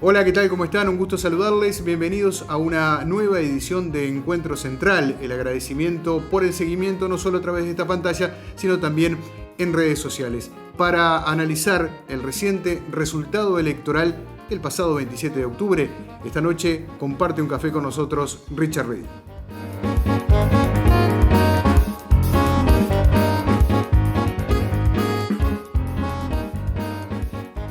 Hola, ¿qué tal? ¿Cómo están? Un gusto saludarles. Bienvenidos a una nueva edición de Encuentro Central. El agradecimiento por el seguimiento no solo a través de esta pantalla, sino también en redes sociales, para analizar el reciente resultado electoral del pasado 27 de octubre. Esta noche comparte un café con nosotros Richard Reed.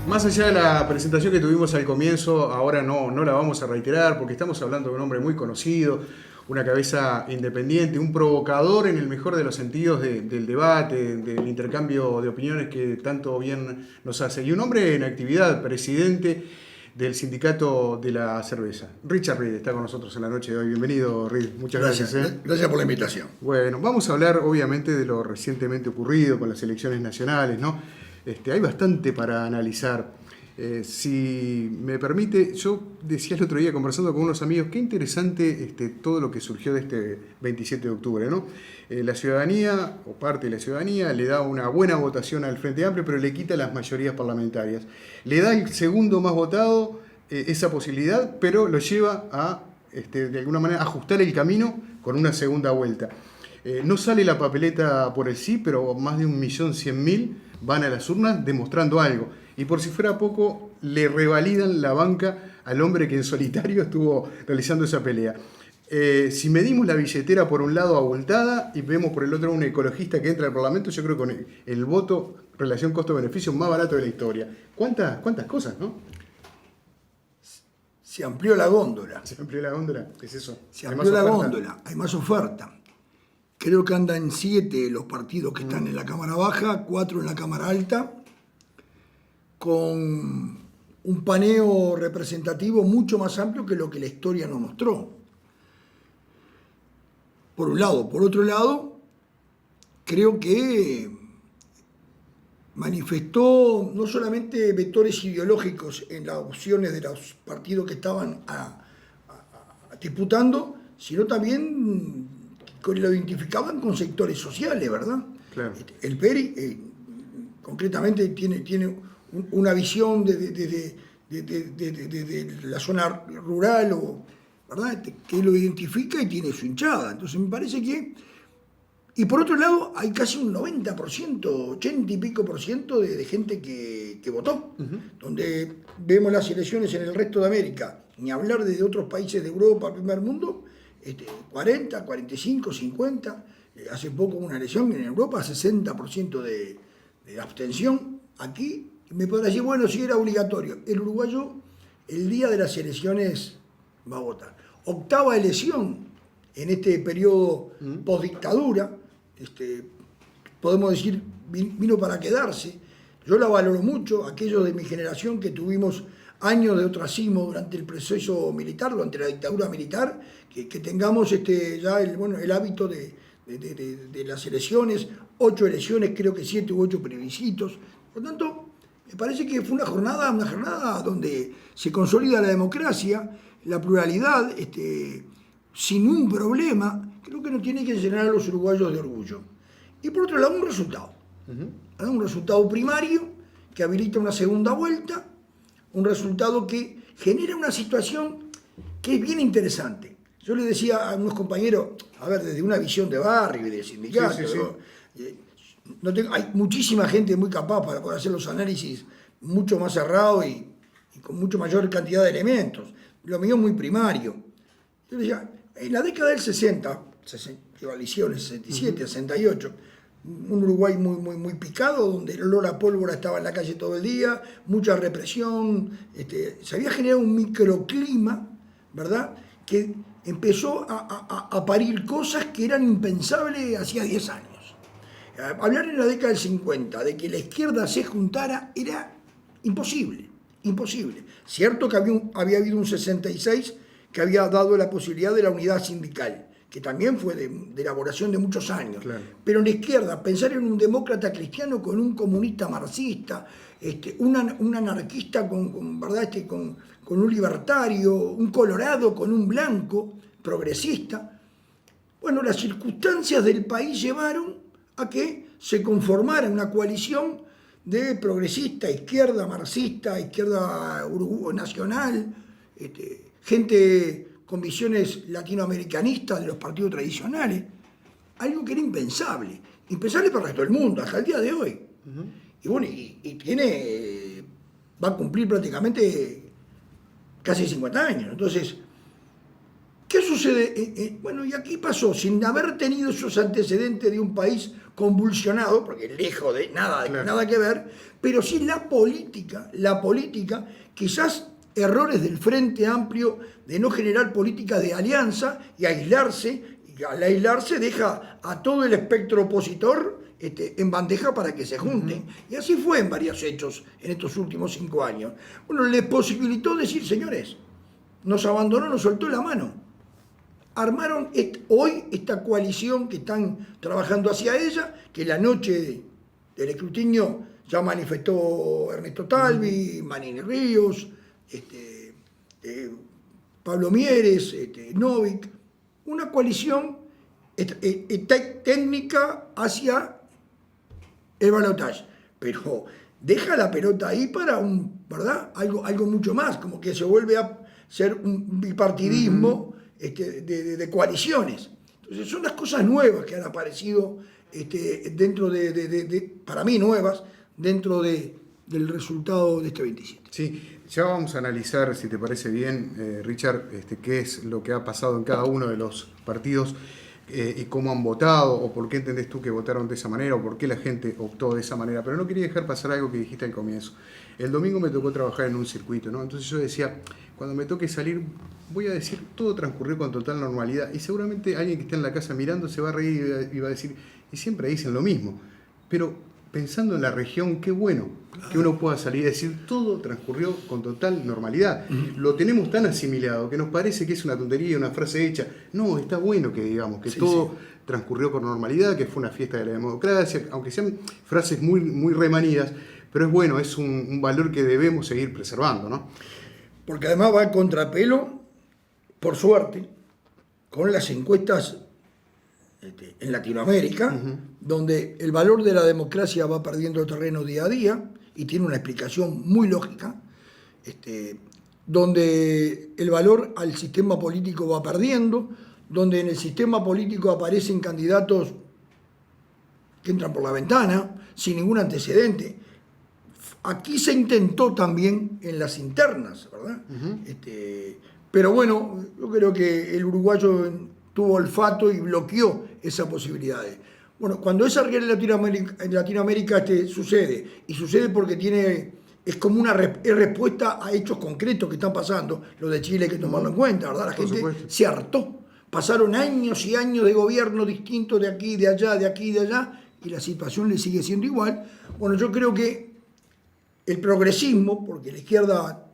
Más allá de la presentación que tuvimos al comienzo, ahora no la vamos a reiterar porque estamos hablando de un hombre muy conocido, una cabeza independiente, un provocador en el mejor de los sentidos del debate, del intercambio de opiniones que tanto bien nos hace. Y un hombre en actividad, presidente del Sindicato de la Cerveza. Richard Reed está con nosotros en la noche de hoy. Bienvenido, Reed. Muchas gracias. Gracias por la invitación. Bueno, vamos a hablar obviamente de lo recientemente ocurrido con las elecciones nacionales, ¿no? Hay bastante para analizar. Si me permite, yo decía el otro día conversando con unos amigos, qué interesante todo lo que surgió de este 27 de octubre, ¿no? La ciudadanía, o parte de la ciudadanía, le da una buena votación al Frente Amplio, pero le quita las mayorías parlamentarias. Le da el segundo más votado esa posibilidad, pero lo lleva a, de alguna manera, ajustar el camino con una segunda vuelta. No sale la papeleta por el sí, pero más de 1.100.000 van a las urnas demostrando algo. Y por si fuera poco, le revalidan la banca al hombre que en solitario estuvo realizando esa pelea. Si medimos la billetera por un lado abultada y vemos por el otro un ecologista que entra al Parlamento, yo creo que con el voto relación costo-beneficio más barato de la historia. ¿Cuántas cosas, no? Se amplió la góndola. ¿Se amplió la góndola? ¿Qué es eso? Se amplió la góndola, hay más oferta. Creo que andan 7 los partidos que están en la Cámara Baja, 4 en la Cámara Alta, con un paneo representativo mucho más amplio que lo que la historia nos mostró. Por un lado. Por otro lado, creo que manifestó no solamente vectores ideológicos en las opciones de los partidos que estaban disputando, sino también lo identificaban con sectores sociales, ¿verdad? Claro. El PERI, concretamente, tiene una visión de la zona rural, ¿verdad? Que lo identifica y tiene su hinchada. Entonces me parece que... Y por otro lado, hay casi un 90%, 80 y pico por ciento de gente que votó. Donde vemos las elecciones en el resto de América, ni hablar de otros países de Europa, primer mundo, 40, 45, 50. Hace poco una elección en Europa, 60% de abstención. Aquí me podrá decir, bueno, si era obligatorio. El uruguayo, el día de las elecciones, va a votar. Octava elección en este periodo postdictadura, podemos decir, vino para quedarse. Yo la valoro mucho, aquellos de mi generación que tuvimos años de ostracismo durante el proceso militar, durante la dictadura militar, que tengamos ya el hábito de las elecciones, 8 elecciones, creo que 7 u 8 plebiscitos. Por lo tanto, me parece que fue una jornada donde se consolida la democracia, la pluralidad, sin un problema. Creo que nos tiene que llenar a los uruguayos de orgullo. Y por otro lado, un resultado. Un resultado primario que habilita una segunda vuelta, un resultado que genera una situación que es bien interesante. Yo le decía a unos compañeros, a ver, desde una visión de barrio y de sindicato, sí. Hay muchísima gente muy capaz para poder hacer los análisis mucho más cerrados y con mucho mayor cantidad de elementos. Lo mío es muy primario. Yo le decía, en la década del 60, elecciones 67, 68, un Uruguay muy picado, donde el olor a pólvora estaba en la calle todo el día, mucha represión, se había generado un microclima, ¿verdad?, que empezó a parir cosas que eran impensables hacía 10 años. Hablar en la década del 50 de que la izquierda se juntara era imposible. Cierto que había habido un 66 que había dado la posibilidad de la unidad sindical, que también fue de elaboración de muchos años. Claro. Pero en la izquierda, pensar en un demócrata cristiano con un comunista marxista, un anarquista ¿verdad? Con un libertario, un colorado con un blanco progresista. Bueno, las circunstancias del país llevaron a que se conformara una coalición de progresista, izquierda, marxista, izquierda nacional, gente con visiones latinoamericanistas de los partidos tradicionales, algo que era impensable para el resto del mundo, hasta el día de hoy. Y bueno, va a cumplir prácticamente casi 50 años. Entonces, ¿qué sucede? Bueno, y aquí pasó, sin haber tenido esos antecedentes de un país convulsionado, porque lejos de nada que ver, pero sí la política, quizás errores del Frente Amplio de no generar política de alianza y aislarse, y al aislarse deja a todo el espectro opositor en bandeja para que se junten. Y así fue en varios hechos en estos últimos 5 años. Bueno, les posibilitó decir, señores, nos abandonó, nos soltó la mano. Armaron hoy esta coalición que están trabajando hacia ella, que la noche del escrutinio ya manifestó Ernesto Talvi, Manini Ríos, Pablo Mieres, Novik, una coalición técnica hacia el balotaje, pero deja la pelota ahí para ¿verdad? Algo mucho más, como que se vuelve a ser un bipartidismo de coaliciones. Entonces son las cosas nuevas que han aparecido dentro para mí nuevas, dentro del resultado de este 27. Sí, ya vamos a analizar, si te parece bien, Richard, qué es lo que ha pasado en cada uno de los partidos y cómo han votado, o por qué entendés tú que votaron de esa manera, o por qué la gente optó de esa manera. Pero no quería dejar pasar algo que dijiste al comienzo. El domingo me tocó trabajar en un circuito, ¿no? Entonces yo decía, cuando me toque salir, voy a decir, todo transcurrió con total normalidad, y seguramente alguien que esté en la casa mirando se va a reír y va a decir, y siempre dicen lo mismo. Pero pensando en la región, qué bueno que uno pueda salir y decir, todo transcurrió con total normalidad. Lo tenemos tan asimilado que nos parece que es una tontería, una frase hecha. No, está bueno que digamos que todo transcurrió con normalidad, que fue una fiesta de la democracia, aunque sean frases muy, muy remanidas, pero es bueno, es un valor que debemos seguir preservando, ¿no? Porque además va al contrapelo, por suerte, con las encuestas en Latinoamérica, donde el valor de la democracia va perdiendo terreno día a día, y tiene una explicación muy lógica, donde el valor al sistema político va perdiendo, donde en el sistema político aparecen candidatos que entran por la ventana, sin ningún antecedente. Aquí se intentó también en las internas, ¿verdad? Pero bueno, yo creo que el uruguayo tuvo olfato y bloqueó esas posibilidades. Bueno, cuando esa realidad en Latinoamérica sucede, y sucede porque es como una respuesta a hechos concretos que están pasando, lo de Chile hay que tomarlo en cuenta, ¿verdad? La gente se hartó. Pasaron años y años de gobierno distintos de aquí, de allá, de aquí, de allá, y la situación le sigue siendo igual. Bueno, yo creo que el progresismo, porque la izquierda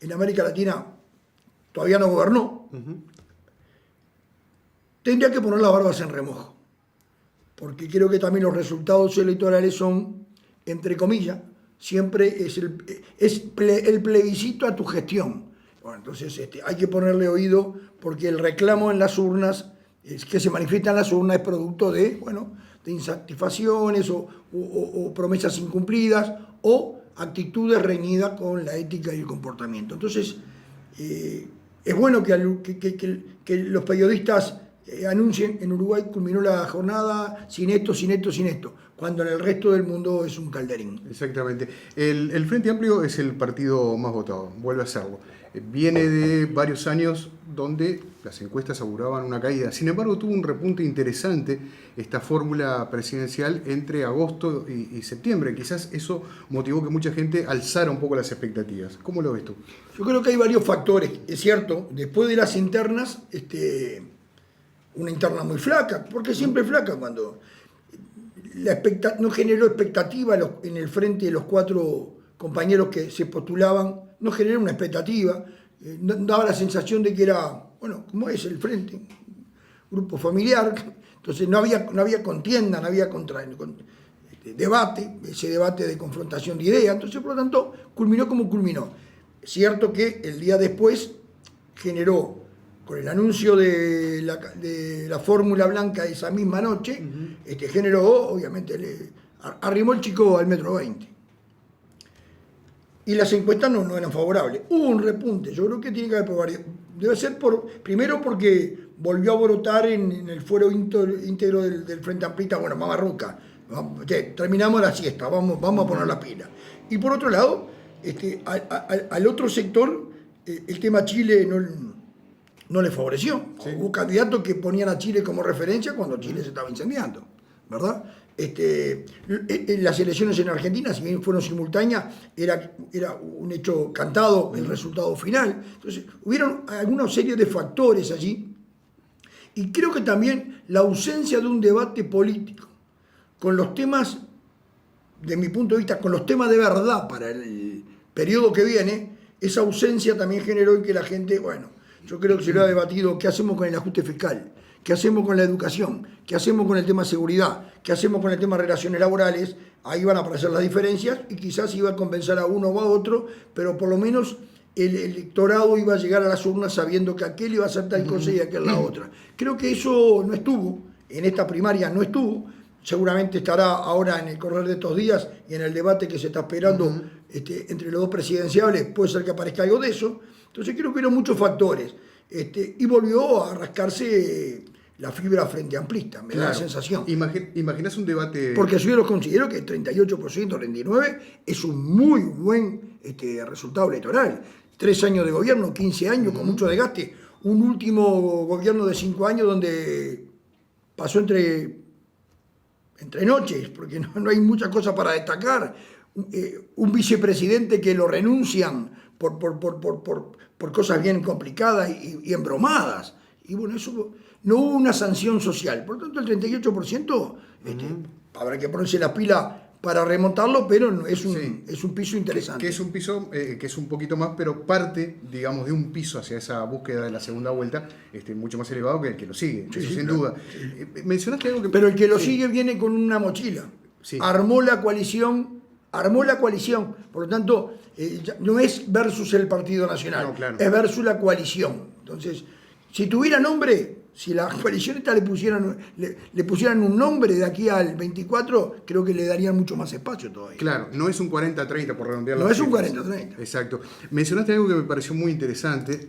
en América Latina todavía no gobernó, tendría que poner las barbas en remojo, porque creo que también los resultados electorales son, entre comillas, siempre es el plebiscito a tu gestión. Bueno, entonces hay que ponerle oído, porque el reclamo en las urnas, que se manifiesta en las urnas, es producto de insatisfacciones o promesas incumplidas o actitudes reñidas con la ética y el comportamiento. Entonces, es bueno que los periodistas anuncien, en Uruguay culminó la jornada sin esto, cuando en el resto del mundo es un calderín. Exactamente. El Frente Amplio es el partido más votado, vuelve a serlo. Viene de varios años donde las encuestas auguraban una caída. Sin embargo, tuvo un repunte interesante esta fórmula presidencial entre agosto y septiembre. Quizás eso motivó que mucha gente alzara un poco las expectativas. ¿Cómo lo ves tú? Yo creo que hay varios factores. Es cierto, después de las internas, una interna muy flaca, porque siempre flaca cuando no generó expectativa en el frente de los 4 compañeros que se postulaban, no generó una expectativa, daba la sensación de que era, bueno, como es el frente, grupo familiar, entonces no había contienda, no había debate, ese debate de confrontación de ideas, entonces por lo tanto culminó como culminó. Es cierto que el día después generó, con el anuncio de la fórmula blanca esa misma noche, generó, obviamente, arrimó el chico al 1,20 m. y las encuestas no eran favorables. Hubo un repunte, yo creo que tiene que haber debe ser primero porque volvió a brotar en el fuero íntegro del Frente Amplista, bueno, Mamarruca, terminamos la siesta, vamos a poner la pila. Y por otro lado, al otro sector, el tema Chile no le favoreció. Sí. Hubo candidatos que ponían a Chile como referencia cuando Chile se estaba incendiando, ¿verdad? Las elecciones en Argentina, si bien fueron simultáneas, era un hecho cantado el resultado final. Entonces, hubieron alguna serie de factores allí, y creo que también la ausencia de un debate político con los temas, de mi punto de vista, con los temas de verdad para el periodo que viene, esa ausencia también generó en que la gente, bueno, yo creo que se lo ha debatido, ¿qué hacemos con el ajuste fiscal? ¿Qué hacemos con la educación? ¿Qué hacemos con el tema de seguridad? ¿Qué hacemos con el tema de relaciones laborales? Ahí van a aparecer las diferencias y quizás iba a convencer a uno o a otro, pero por lo menos el electorado iba a llegar a las urnas sabiendo que aquel iba a hacer tal cosa y aquel la otra. Creo que eso no estuvo, en esta primaria no estuvo, seguramente estará ahora en el correr de estos días y en el debate que se está esperando entre los dos presidenciables, puede ser que aparezca algo de eso. Entonces creo que eran muchos factores. Y volvió a rascarse la fibra frente amplista, me da la sensación. ¿Imaginas un debate? Porque yo los considero que el 38%, 39% es un muy buen resultado electoral. 3 años de gobierno, 15 años, con mucho desgaste. Un último gobierno de 5 años donde pasó entre noches, porque no hay muchas cosas para destacar. Un vicepresidente que lo renuncian por cosas bien complicadas y embromadas. Y bueno, eso no hubo una sanción social. Por lo tanto, el 38% habrá que ponerse la pila para remontarlo, pero es un piso interesante. Que es un piso que es un poquito más, pero parte, digamos, de un piso hacia esa búsqueda de la segunda vuelta, mucho más elevado que el que lo sigue, sí, eso sin duda. Mencionaste algo que... Pero el que lo sigue viene con una mochila. Sí. Armó la coalición, por lo tanto, no es versus el Partido Nacional, no, claro, es versus la coalición. Entonces, si tuviera nombre, si la coalición esta le pusieran un nombre de aquí al 24, creo que le darían mucho más espacio todavía. Claro, no es un 40-30 por redondear. No es un 40-30. Exacto. Mencionaste algo que me pareció muy interesante.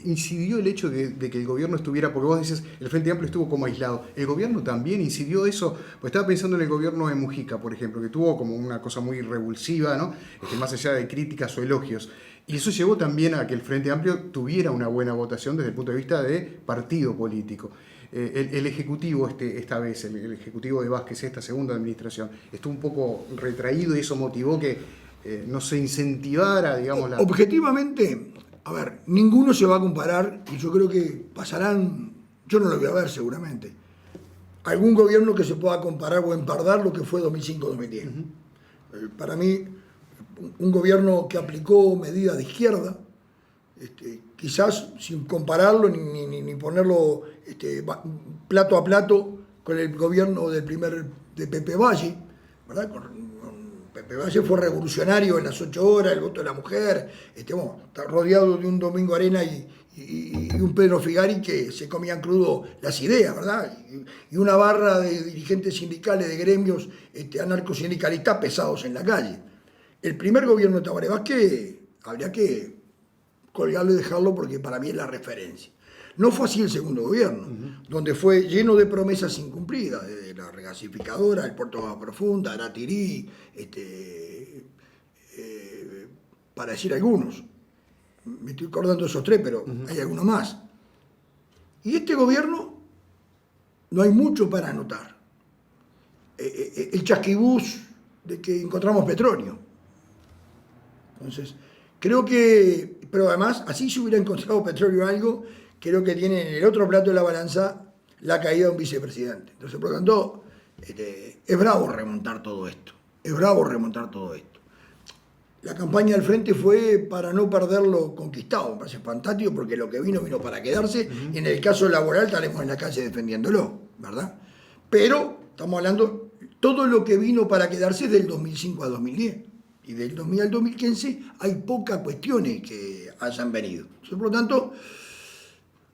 Incidió el hecho de que el gobierno estuviera, porque vos dices, el Frente Amplio estuvo como aislado. ¿El gobierno también incidió eso? Pues estaba pensando en el gobierno de Mujica, por ejemplo, que tuvo como una cosa muy revulsiva, ¿no? Más allá de críticas o elogios. Y eso llevó también a que el Frente Amplio tuviera una buena votación desde el punto de vista de partido político. El Ejecutivo esta vez, el Ejecutivo de Vázquez, esta segunda administración, estuvo un poco retraído y eso motivó que no se incentivara, digamos, la... Objetivamente, a ver, ninguno se va a comparar, y yo creo que pasarán, yo no lo voy a ver seguramente, algún gobierno que se pueda comparar o empardar lo que fue 2005-2010. Para mí, un gobierno que aplicó medidas de izquierda, quizás sin compararlo ni ponerlo plato a plato con el gobierno de Pepe Valle, ¿verdad? Pepe Valle fue revolucionario en las 8 horas, el voto de la mujer, está rodeado de un Domingo Arena y un Pedro Figari que se comían crudo las ideas, ¿verdad? Y una barra de dirigentes sindicales, de gremios anarcosindicalistas pesados en la calle. El primer gobierno de Tabaré Vázquez habría que colgarlo y dejarlo porque para mí es la referencia. No fue así el segundo gobierno, donde fue lleno de promesas incumplidas, desde la regasificadora, el puerto de agua profunda, Aratirí, para decir algunos. Me estoy acordando de esos 3, pero hay algunos más. Y este gobierno no hay mucho para anotar. El chasquibús de que encontramos petróleo. Entonces, creo que, pero además, así se hubiera encontrado petróleo o algo, creo que tiene en el otro plato de la balanza la caída de un vicepresidente. Entonces, por lo tanto, es bravo remontar todo esto. La campaña del Frente fue para no perder lo conquistado. Me parece fantástico porque lo que vino para quedarse. Y en el caso laboral estaremos en la calle defendiéndolo, ¿verdad? Pero estamos hablando, todo lo que vino para quedarse es del 2005 a 2010. Y del 2000 al 2015 hay pocas cuestiones que hayan venido. Entonces, por lo tanto,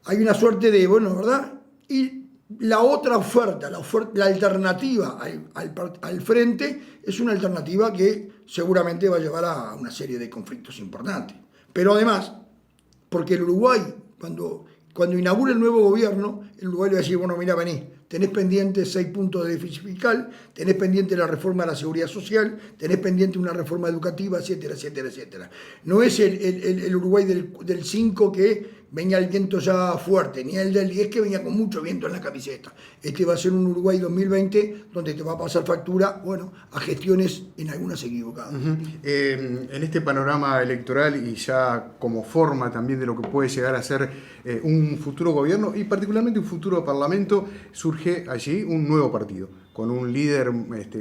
hay una suerte de, ¿verdad? Y la otra oferta, la alternativa al frente, es una alternativa que seguramente va a llevar a una serie de conflictos importantes. Pero además, porque el Uruguay, cuando inaugure el nuevo gobierno, el Uruguay le va a decir, bueno, mira, vení, tenés pendiente 6 puntos de déficit fiscal, tenés pendiente la reforma de la seguridad social, tenés pendiente una reforma educativa, etcétera, etcétera, etcétera. No es el Uruguay del 5 que venía el viento ya fuerte, ni el del 10 que venía con mucho viento en la camiseta. Este va a ser un Uruguay 2020 donde te va a pasar factura, bueno, a gestiones en algunas equivocadas. En este panorama electoral y ya como forma también de lo que puede llegar a ser un futuro gobierno y particularmente un futuro parlamento, surge allí un nuevo partido, con un líder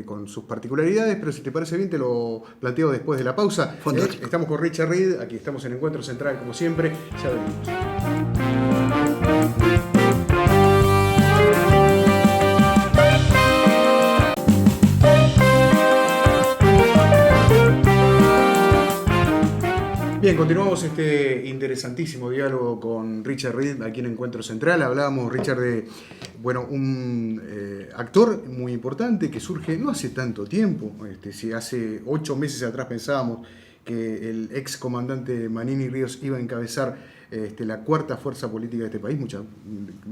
con sus particularidades, pero si te parece bien te lo planteo después de la pausa. Estamos con Richard Reed, aquí estamos en Encuentro Central como siempre, ya venimos. Bien, continuamos este interesantísimo diálogo con Richard Reed aquí en Encuentro Central. Hablábamos, Richard, de un actor muy importante que surge no hace tanto tiempo. Si hace 8 meses atrás pensábamos que el ex comandante Manini Ríos iba a encabezar la cuarta fuerza política de este país, muchas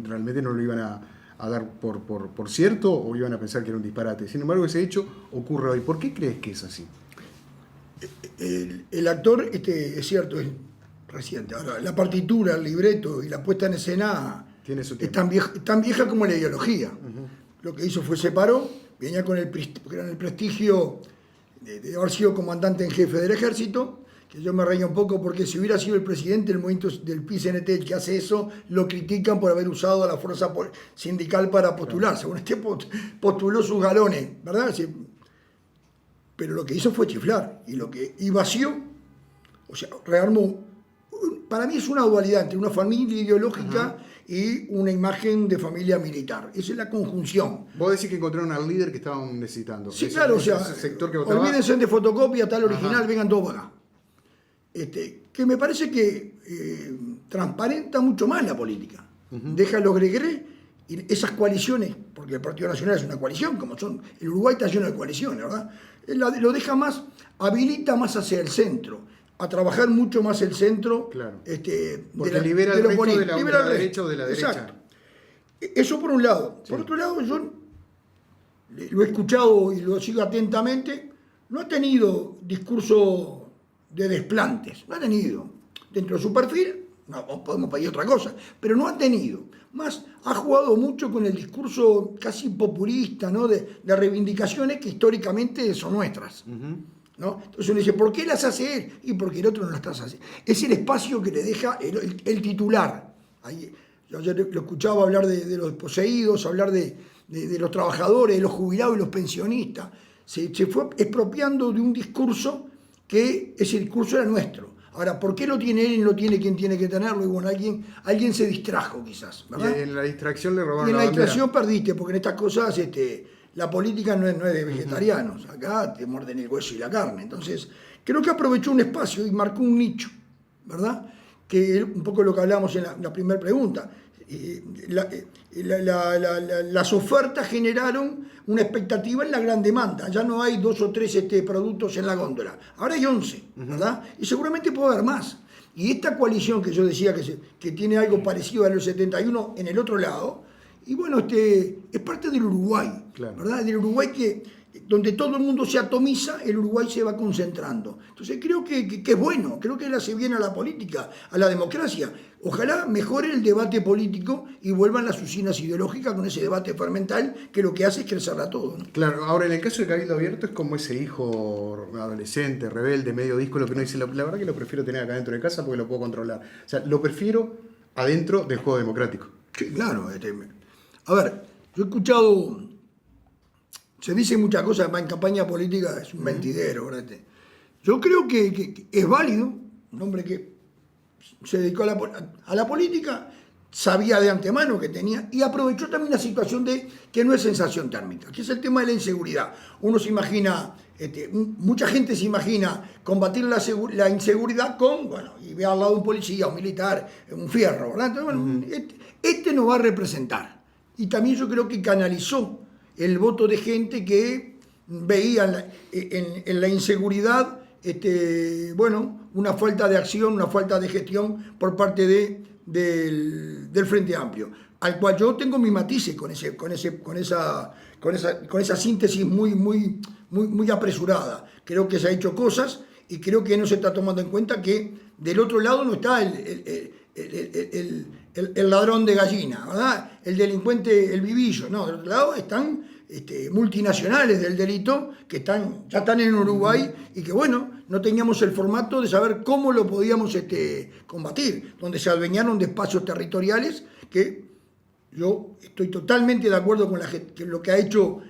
realmente no lo iban a dar por cierto o iban a pensar que era un disparate. Sin embargo, ese hecho ocurre hoy. ¿Por qué crees que es así? El actor, es cierto, es reciente. Ahora, la partitura, el libreto y la puesta en escena es tan vieja como la ideología. Uh-huh. Lo que hizo fue separó, venía con el prestigio de haber sido comandante en jefe del ejército, que yo me reía un poco porque si hubiera sido el presidente del movimiento del PCNT el que hace eso, lo critican por haber usado a la fuerza sindical para postularse. Bueno, postuló sus galones, ¿verdad? Pero lo que hizo fue chiflar y vació, o sea, rearmó. Para mí es una dualidad entre una familia ideológica y una imagen de familia militar. Esa es la conjunción. Vos decís que encontraron al líder que estaban necesitando. Sí, claro, o sea, sector que olvídense de fotocopia, tal original, vengan todos acá. Que me parece que transparenta mucho más la política. Deja los gregres y esas coaliciones, porque el Partido Nacional es una coalición, como son, el Uruguay está lleno de coaliciones, ¿verdad? Lo deja más, habilita más hacia el centro, a trabajar mucho más el centro. Claro. Porque libera el resto de la derecha o de la derecha. Exacto. Eso por un lado. Sí. Por otro lado, yo lo he escuchado y lo sigo atentamente, no ha tenido discurso de desplantes, no ha tenido. Dentro de su perfil, no podemos pedir otra cosa, pero no ha tenido. Más ha jugado mucho con el discurso casi populista, ¿no? de reivindicaciones que históricamente son nuestras. ¿No? Entonces uno dice, ¿por qué las hace él? Y porque el otro no las hace. Es el espacio que le deja el titular. Ahí, yo lo escuchaba hablar de los desposeídos, hablar de los trabajadores, de los jubilados y los pensionistas. Se fue expropiando de un discurso que ese discurso era nuestro. Ahora, ¿por qué lo tiene él y no lo tiene quien tiene que tenerlo? Y bueno, alguien se distrajo quizás, ¿verdad? Y en la distracción le robaron y en la distracción perdiste, porque en estas cosas la política no es de vegetarianos. Acá te muerden el hueso y la carne. Entonces, creo que aprovechó un espacio y marcó un nicho, ¿verdad? Que es un poco lo que hablábamos en la primera pregunta. Las ofertas generaron una expectativa en la gran demanda. Ya no hay 2 o 3 productos en la góndola. Ahora hay 11, ¿verdad? Y seguramente puede haber más. Y esta coalición que yo decía que tiene algo parecido a los 71 en el otro lado, y bueno, es parte del Uruguay, claro. ¿Verdad? Del Uruguay donde todo el mundo se atomiza, el Uruguay se va concentrando. Entonces creo que es bueno, creo que le hace bien a la política, a la democracia. Ojalá mejore el debate político y vuelvan las usinas ideológicas con ese debate fermental que lo que hace es crecer a todo, ¿no? Claro, ahora en el caso de Cabildo Abierto es como ese hijo adolescente, rebelde, medio disco, lo que uno dice, la verdad que lo prefiero tener acá dentro de casa porque lo puedo controlar. O sea, lo prefiero adentro del juego democrático. Sí, claro. A ver, yo he escuchado... Se dice muchas cosas, además en campaña política es un mentidero, ¿verdad? Yo creo que es válido, un hombre que se dedicó a la política, sabía de antemano que tenía, y aprovechó también la situación de que no es sensación térmica, que es el tema de la inseguridad. Uno se imagina, mucha gente se imagina combatir la inseguridad y ve al lado un policía, un militar, un fierro, ¿verdad? Entonces, bueno, este nos va a representar. y también yo creo que canalizó el voto de gente que veía en la inseguridad una falta de acción, una falta de gestión por parte del Frente Amplio, al cual yo tengo mis matices con esa síntesis muy apresurada. Creo que se ha hecho cosas y creo que no se está tomando en cuenta que del otro lado no está el ladrón de gallina, ¿verdad? El delincuente, el vivillo, no, del otro lado están multinacionales del delito que ya están en Uruguay y que no teníamos el formato de saber cómo lo podíamos combatir, donde se adueñaron de espacios territoriales que yo estoy totalmente de acuerdo con lo que ha hecho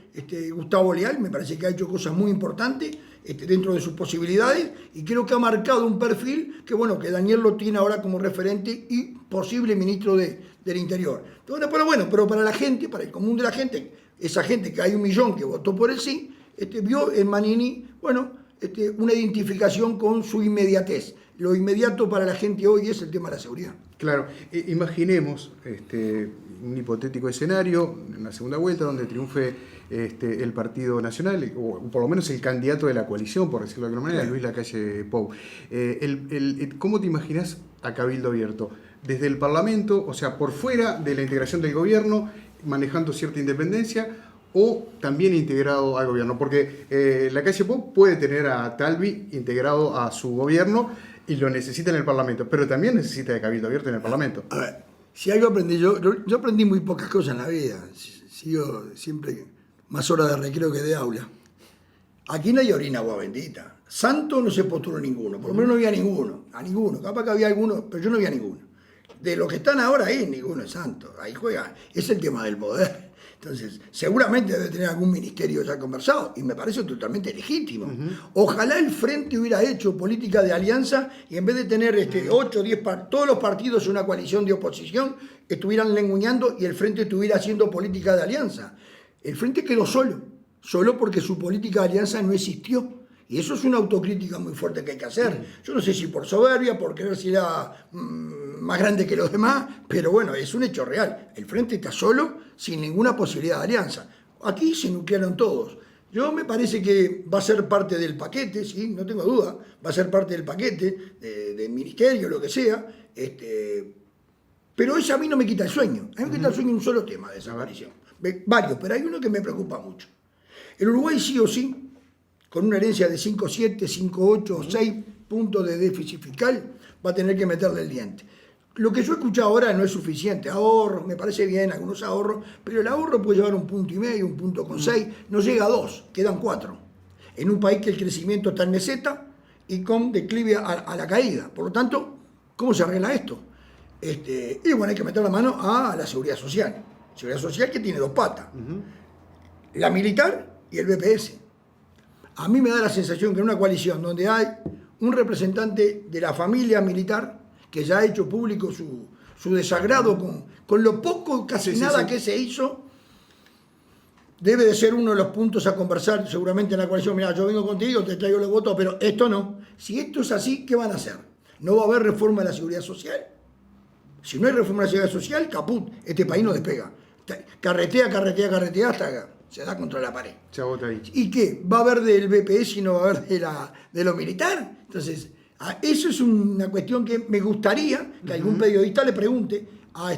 Gustavo Leal. Me parece que ha hecho cosas muy importantes dentro de sus posibilidades y creo que ha marcado un perfil que Daniel lo tiene ahora como referente y posible ministro del Interior. Entonces, pero para la gente, para el común de la gente, esa gente que hay 1 millón que votó por el sí, vio en Manini una identificación con su inmediatez. Lo inmediato para la gente hoy es el tema de la seguridad. Claro, imaginemos un hipotético escenario en la segunda vuelta donde triunfe el Partido Nacional, o por lo menos el candidato de la coalición, por decirlo de alguna manera, Luis Lacalle Pou. ¿Cómo te imaginas a Cabildo Abierto? Desde el Parlamento, o sea, por fuera de la integración del gobierno, manejando cierta independencia, o también integrado al gobierno, porque Lacalle Pou puede tener a Talvi integrado a su gobierno y lo necesita en el Parlamento, pero también necesita de Cabildo Abierto en el Parlamento. A ver, si algo aprendí, yo aprendí muy pocas cosas en la vida, sigo siempre más horas de recreo que de aula. Aquí no hay orina agua bendita. Santo no se postuló ninguno, por lo menos no había ninguno, capaz que había alguno, pero yo no había ninguno. De los que están ahora ahí, ninguno es santo, ahí juega, es el tema del poder. Entonces, seguramente debe tener algún ministerio ya conversado y me parece totalmente legítimo. Ojalá el Frente hubiera hecho política de alianza y en vez de tener 8 o 10 todos los partidos en una coalición de oposición estuvieran lenguñando y el Frente estuviera haciendo política de alianza. El Frente quedó solo porque su política de alianza no existió. Y eso es una autocrítica muy fuerte que hay que hacer. Yo no sé si por soberbia, por querer ser más grande que los demás, pero es un hecho real. El Frente está solo, sin ninguna posibilidad de alianza. Aquí se nuclearon todos. Yo me parece que va a ser parte del paquete, sí, no tengo duda, va a ser parte del paquete, del ministerio, lo que sea, pero eso a mí no me quita el sueño. A mí me quita el sueño un solo tema de esa aparición. Varios, pero hay uno que me preocupa mucho. El Uruguay sí o sí, con una herencia de 5,7, 5,8 o 6 puntos de déficit fiscal, va a tener que meterle el diente. Lo que yo he escuchado ahora no es suficiente. Ahorros, me parece bien, algunos ahorros, pero el ahorro puede llevar 1,5 puntos, 1,6 puntos, no llega a 2, quedan 4. En un país que el crecimiento está en meseta y con declive a la caída. Por lo tanto, ¿cómo se arregla esto? Y hay que meter la mano a la seguridad social. Seguridad social que tiene 2 patas. La militar y el BPS. A mí me da la sensación que en una coalición donde hay un representante de la familia militar que ya ha hecho público su desagrado con lo poco, casi nada que se hizo, debe de ser uno de los puntos a conversar seguramente en la coalición. Mira, yo vengo contigo, te traigo los votos, pero esto no. Si esto es así, ¿qué van a hacer? ¿No va a haber reforma de la seguridad social? Si no hay reforma de la seguridad social, caput, este país no despega. Carretea hasta se da contra la pared. ¿Y qué? ¿Va a haber del BPS y no va a haber de lo militar? Entonces, eso es una cuestión que me gustaría que algún periodista le pregunte a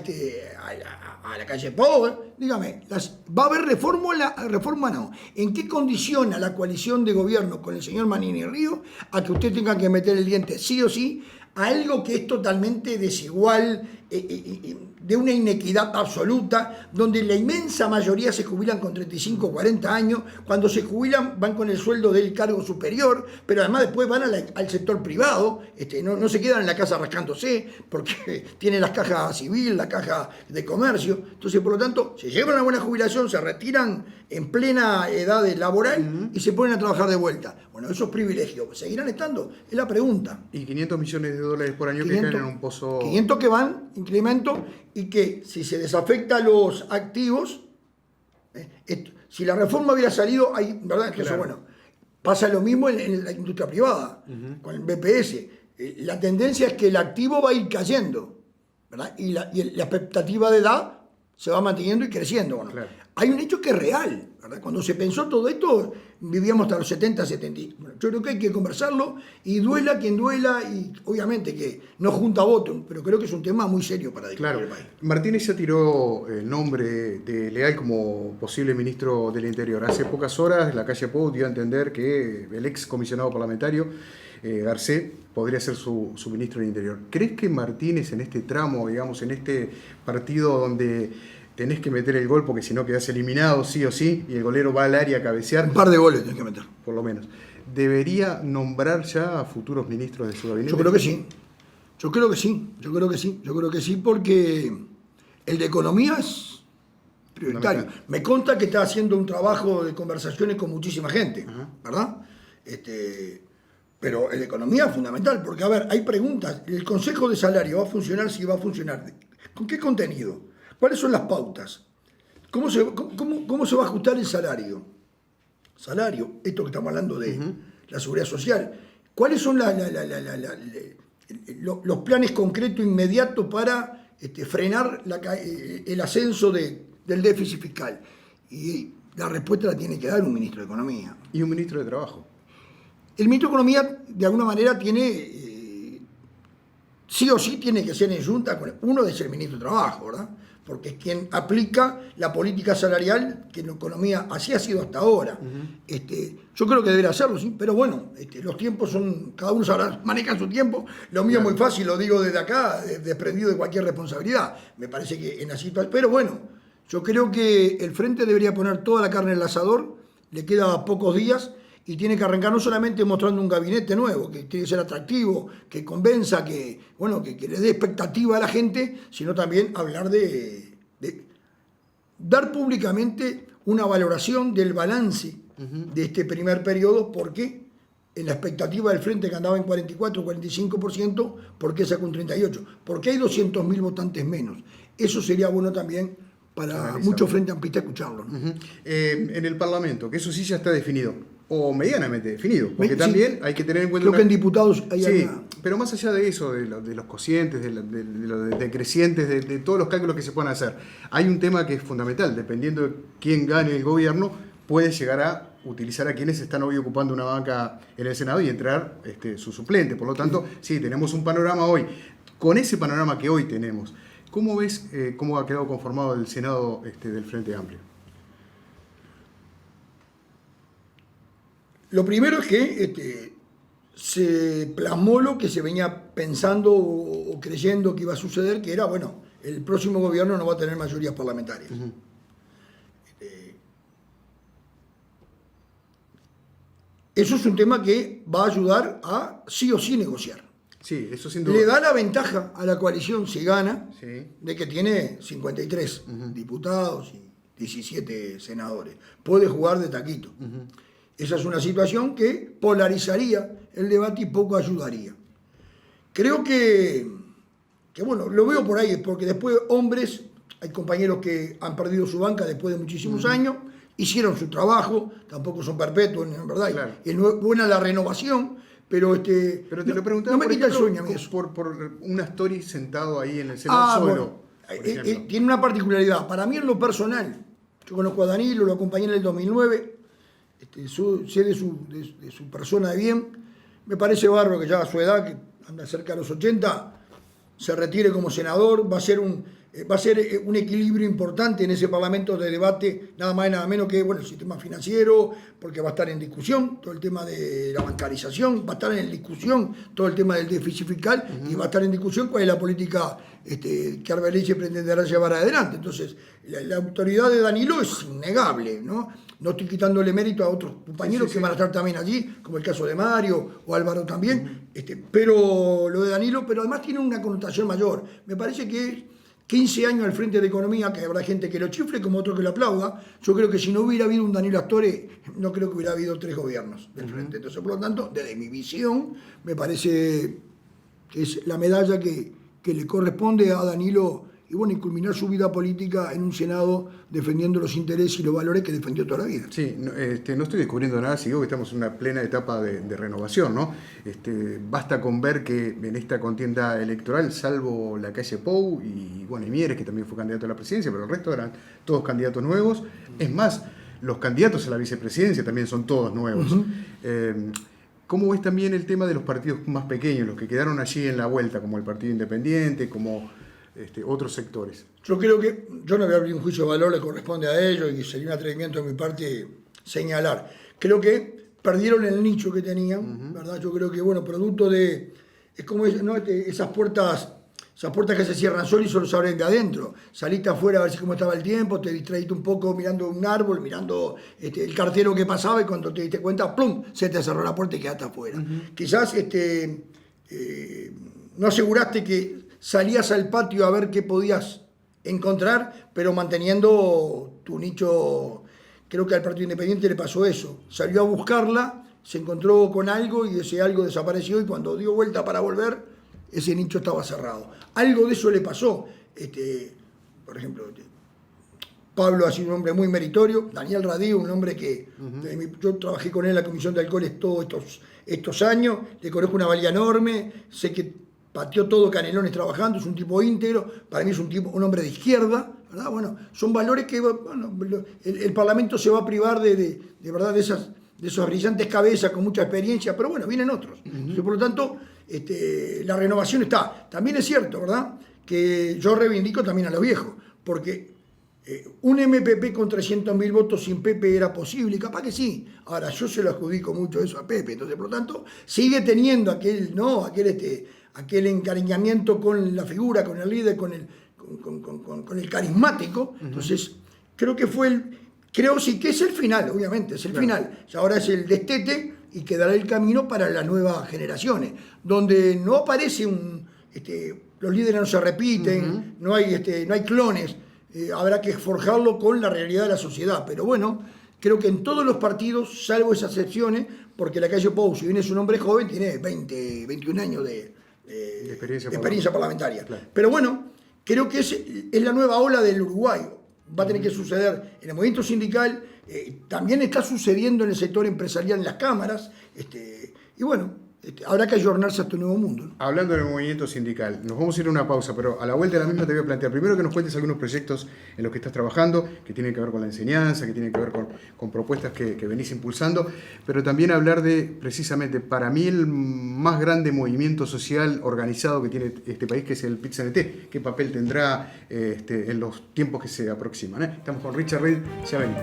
Lacalle Pou. Dígame, ¿va a haber reforma no? ¿En qué condiciona la coalición de gobierno con el señor Manini Río a que usted tenga que meter el diente sí o sí a algo que es totalmente desigual, de una inequidad absoluta, donde la inmensa mayoría se jubilan con 35 o 40 años, cuando se jubilan van con el sueldo del cargo superior, pero además después van al sector privado, no se quedan en la casa rascándose, porque tienen las cajas civil, la caja de comercio. Entonces, por lo tanto, se llevan una buena jubilación, se retiran en plena edad laboral y se ponen a trabajar de vuelta. Bueno, esos privilegios, ¿seguirán estando? Es la pregunta. Y $500 millones por año 500, que caen en un pozo... 500 que van, incremento, y que si se desafecta los activos, si la reforma hubiera salido, ¿verdad? Entonces, pasa lo mismo en la industria privada, con el BPS. La tendencia es que el activo va a ir cayendo, ¿verdad? Y la expectativa de edad se va manteniendo y creciendo. Bueno, claro. Hay un hecho que es real, ¿verdad? Cuando se pensó todo esto, vivíamos hasta los 70, 70. Bueno, yo creo que hay que conversarlo y duela quien duela, y obviamente que no junta votos, pero creo que es un tema muy serio para discutir el país. Martínez ya tiró el nombre de Leal como posible ministro del Interior. Hace pocas horas la calle Pou dio a entender que el ex comisionado parlamentario Garcés podría ser su ministro del Interior. ¿Crees que Martínez en este tramo, digamos, en este partido donde tenés que meter el gol porque si no quedás eliminado sí o sí y el golero va al área a cabecear? Un par de goles tenés que meter. Por lo menos. ¿Debería nombrar ya a futuros ministros de su gabinete? Yo creo que sí. Yo creo que sí porque el de economía es prioritario. Me consta que está haciendo un trabajo de conversaciones con muchísima gente, ¿verdad? Pero el de economía es fundamental, porque, a ver, hay preguntas. ¿El Consejo de Salario va a funcionar? Si va a funcionar. ¿Con qué contenido? ¿Cuáles son las pautas? ¿Cómo se va a ajustar el salario? Salario, esto que estamos hablando de la seguridad social. ¿Cuáles son los planes concretos inmediatos para frenar el ascenso del déficit fiscal? Y la respuesta la tiene que dar un ministro de Economía. Y un ministro de Trabajo. El ministro de Economía, de alguna manera, tiene, sí o sí, tiene que ser en junta con uno de ser ministro de Trabajo, ¿verdad? Porque es quien aplica la política salarial que en economía así ha sido hasta ahora. Yo creo que debería hacerlo, sí, pero bueno, los tiempos son, cada uno maneja su tiempo. Lo mío es muy fácil, lo digo desde acá, desprendido de cualquier responsabilidad. Me parece que en la situación, pero bueno, yo creo que el Frente debería poner toda la carne en el asador, le queda pocos días, y tiene que arrancar no solamente mostrando un gabinete nuevo, que tiene que ser atractivo, que convenza, que le dé expectativa a la gente, sino también hablar de dar públicamente una valoración del balance de este primer periodo, porque en la expectativa del Frente que andaba en 44, 45%, ¿por qué sacó un 38%? Porque hay 200.000 votantes menos. Eso sería bueno también para muchos frentes amplistas escucharlo, ¿no? En el Parlamento, que eso sí ya está definido, o medianamente definido, porque también hay que tener en cuenta... Creo que en diputados hay pero más allá de eso, de los cocientes, de los decrecientes, de todos los cálculos que se puedan hacer, hay un tema que es fundamental. Dependiendo de quién gane el gobierno, puede llegar a utilizar a quienes están hoy ocupando una banca en el Senado y entrar su suplente. Por lo tanto, sí, tenemos un panorama hoy. Con ese panorama que hoy tenemos, ¿cómo ves cómo ha quedado conformado el Senado del Frente Amplio? Lo primero es que se plasmó lo que se venía pensando o creyendo que iba a suceder, que era, bueno, el próximo gobierno no va a tener mayorías parlamentarias. Eso es un tema que va a ayudar a sí o sí negociar. Sí, eso sin duda. Le da la ventaja a la coalición, si gana, de que tiene 53 diputados y 17 senadores. Puede jugar de taquito. Esa es una situación que polarizaría el debate y poco ayudaría. Creo que bueno, lo veo por ahí, porque después hombres, hay compañeros que han perdido su banca después de muchísimos años, hicieron su trabajo, tampoco son perpetuos, en verdad, claro. Es buena la renovación, pero pero te lo preguntaba, no me quita el sueño a mí eso. Por una story sentado ahí en el Senado solo. Bueno, tiene una particularidad. Para mí, en lo personal, yo conozco a Danilo, lo acompañé en el 2009, sé de su persona de bien. Me parece bárbaro que ya a su edad, que anda cerca de los 80, se retire como senador. Va a ser un equilibrio importante en ese parlamento de debate, nada más y nada menos que el sistema financiero, porque va a estar en discusión todo el tema de la bancarización, va a estar en discusión todo el tema del déficit fiscal, y va a estar en discusión cuál es la política que Arbeleche pretenderá llevar adelante. Entonces, la autoridad de Danilo es innegable, ¿no? No estoy quitándole mérito a otros compañeros que van a estar también allí, como el caso de Mario o Álvaro también, pero lo de Danilo, pero además tiene una connotación mayor. Me parece que 15 años al frente de Economía, que habrá gente que lo chifle como otro que lo aplauda. Yo creo que si no hubiera habido un Danilo Astore, no creo que hubiera habido 3 gobiernos del frente. Entonces, por lo tanto, desde mi visión, me parece que es la medalla que le corresponde a Danilo y bueno, y culminar su vida política en un Senado defendiendo los intereses y los valores que defendió toda la vida. Sí, no estoy descubriendo nada, si digo que estamos en una plena etapa de renovación, ¿no? Basta con ver que en esta contienda electoral, salvo la calle Pou y bueno, y Mieres, que también fue candidato a la presidencia, pero el resto eran todos candidatos nuevos. Es más, los candidatos a la vicepresidencia también son todos nuevos. Uh-huh. ¿Cómo ves también el tema de los partidos más pequeños, los que quedaron allí en la vuelta, como el Partido Independiente, como otros sectores? Yo creo que, yo no voy a abrir un juicio de valor, le corresponde a ellos y sería un atrevimiento de mi parte señalar. Creo que perdieron el nicho que tenían, ¿verdad? Yo creo que, bueno, producto de, es como ¿no? esas puertas que se cierran solas y solo se abren de adentro. Saliste afuera a ver si cómo estaba el tiempo, te distraíste un poco mirando un árbol, mirando el cartero que pasaba y cuando te diste cuenta, ¡plum!, se te cerró la puerta y quedaste afuera. Quizás no aseguraste que salías al patio a ver qué podías encontrar, pero manteniendo tu nicho. Creo que al Partido Independiente le pasó eso. Salió a buscarla, se encontró con algo y ese algo desapareció y cuando dio vuelta para volver, ese nicho estaba cerrado. Algo de eso le pasó. Por ejemplo, Pablo ha sido un hombre muy meritorio. Daniel Radío, un hombre que yo trabajé con él en la Comisión de Alcoholes todos estos años. Le conozco una valía enorme. Sé que pateó todo Canelones trabajando. Es un tipo íntegro. Para mí es un hombre de izquierda, ¿verdad? Bueno, son valores que bueno, el Parlamento se va a privar de verdad de esas brillantes cabezas con mucha experiencia. Pero bueno, vienen otros. Entonces, por lo tanto, la renovación está. También es cierto, ¿verdad?, que yo reivindico también a los viejos, porque un MPP con 300.000 votos sin Pepe era posible, y capaz que sí. Ahora, yo se lo adjudico mucho eso a Pepe, entonces, por lo tanto, sigue teniendo aquel encariñamiento con la figura, con el líder, con el carismático. Entonces, creo que sí que es el final, obviamente, es el final. Y ahora es el destete y quedará el camino para las nuevas generaciones, donde no aparece los líderes no se repiten, no hay clones, habrá que forjarlo con la realidad de la sociedad. Pero bueno, creo que en todos los partidos, salvo esas excepciones, porque la calle Pou, si bien es un hombre joven, tiene 21 años de experiencia parlamentaria. Claro. Pero bueno, creo que es la nueva ola del Uruguay. Va a tener que suceder en el movimiento sindical, también está sucediendo en el sector empresarial, en las cámaras, y bueno, habrá que ayornarse a este nuevo mundo, ¿no? Hablando del movimiento sindical, nos vamos a ir a una pausa, pero a la vuelta de la misma te voy a plantear primero que nos cuentes algunos proyectos en los que estás trabajando, que tienen que ver con la enseñanza, que tienen que ver con propuestas que venís impulsando, pero también hablar de, precisamente, para mí el más grande movimiento social organizado que tiene este país, que es el PIT-CNT. ¿Qué papel tendrá en los tiempos que se aproximan? Estamos con Richard Reid, ya venimos.